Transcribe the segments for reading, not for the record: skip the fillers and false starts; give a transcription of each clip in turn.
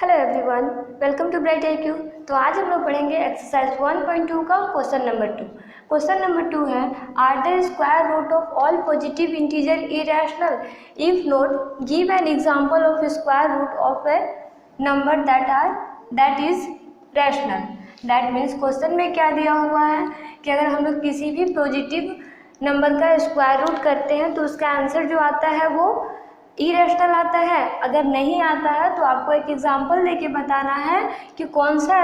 Hello everyone, welcome to Bright IQ। तो आज हम लोग पढ़ेंगे एक्सरसाइज 1.2 का क्वेश्चन नंबर 2। क्वेश्चन नंबर 2 है, are the square root of all positive integer irrational? If not, give an example of square root of a number that is rational. That means question में क्या दिया हुआ है कि अगर हम लोग किसी भी पॉजिटिव नंबर का स्क्वायर रूट करते हैं तो उसका आंसर जो आता है वो इरेशनल आता है। अगर नहीं आता है तो आपको एक एग्जांपल देके बताना है कि कौन सा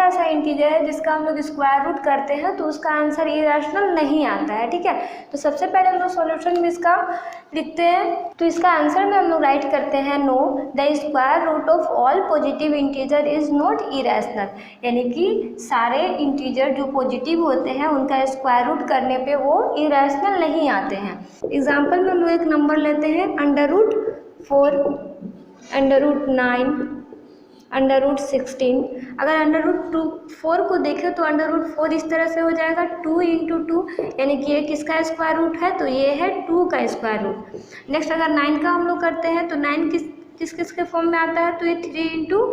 ऐसा इंटीजर है जिसका हम लोग स्क्वायर रूट करते हैं तो उसका आंसर इरेशनल नहीं आता है। ठीक है, तो सबसे पहले हम लोग सॉल्यूशन में इसका लिखते हैं। तो इसका आंसर में हम लोग राइट करते हैं, no the square root of all positive integer is not irrational. यानी कि सारे इंटीजर जो पॉजिटिव होते हैं उनका स्क्वायर रूट करने पे वो इरेशनल नहीं आते हैं। एग्जाम्पल में हम लोग एक नंबर लेते हैं, √4, √9, √16। अगर √4 को देखें तो √4 इस तरह से हो जाएगा 2 × 2, यानी कि ये किसका स्क्वायर रूट है तो ये है 2 का स्क्वायर रूट। नेक्स्ट अगर 9 का हम लोग करते हैं तो 9 किस के फॉर्म में आता है तो ये 3 ×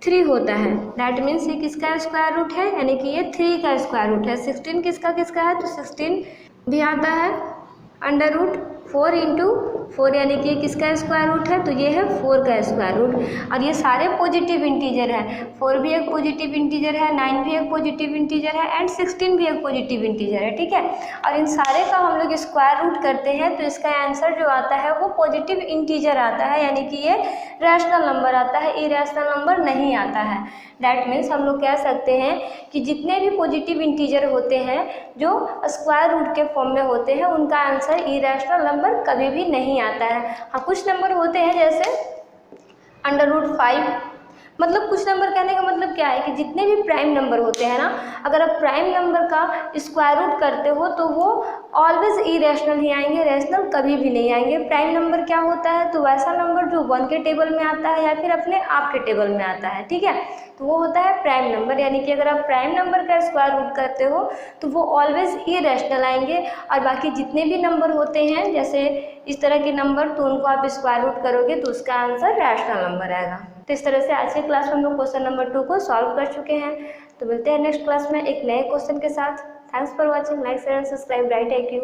3 होता है। दैट मीन्स ये किसका स्क्वायर रूट है, यानी कि ये 3 का स्क्वायर रूट है। 16 किसका है तो 16 भी आता है √4 × 4, यानी कि किसका स्क्वायर रूट है तो ये है 4 का स्क्वायर रूट। और ये सारे पॉजिटिव इंटीजर है, 4 भी एक पॉजिटिव इंटीजर है, 9 भी एक पॉजिटिव इंटीजर है एंड 16 भी एक पॉजिटिव इंटीजर है। ठीक है, और इन सारे का हम लोग स्क्वायर रूट करते हैं तो इसका आंसर जो आता है वो पॉजिटिव इंटीजर आता है, यानी कि ये रैशनल नंबर आता है, इरेशनल नंबर नहीं आता है। दैट मीन्स हम लोग कह सकते हैं कि जितने भी पॉजिटिव इंटीजर होते हैं जो स्क्वायर रूट के फॉर्म में होते हैं उनका आंसर इरेशनल नंबर कभी भी नहीं आता है। हाँ, कुछ नंबर होते हैं जैसे √5, मतलब कुछ नंबर कहने का मतलब क्या है कि जितने भी प्राइम नंबर होते हैं ना, अगर आप प्राइम नंबर का स्क्वायर रूट करते हो तो वो ऑलवेज इरेशनल ही आएंगे, रैशनल कभी भी नहीं आएंगे। प्राइम नंबर क्या होता है तो वैसा नंबर जो 1 के टेबल में आता है या फिर अपने आप के टेबल में आता है। ठीक है, तो वो होता है प्राइम नंबर, यानी कि अगर आप प्राइम नंबर का स्क्वायर रूट करते हो तो वो ऑलवेज इरेशनल आएंगे। और बाकी जितने भी नंबर होते हैं जैसे इस तरह के नंबर तो उनको आप स्क्वायर रूट करोगे तो उसका आंसर रैशनल नंबर आएगा। तो इस तरह से आज के क्लास में हम लोग क्वेश्चन नंबर 2 को सॉल्व कर चुके हैं। तो मिलते हैं नेक्स्ट क्लास में एक नए क्वेश्चन के साथ। Thanks for watching, like share and subscribe bright IQ।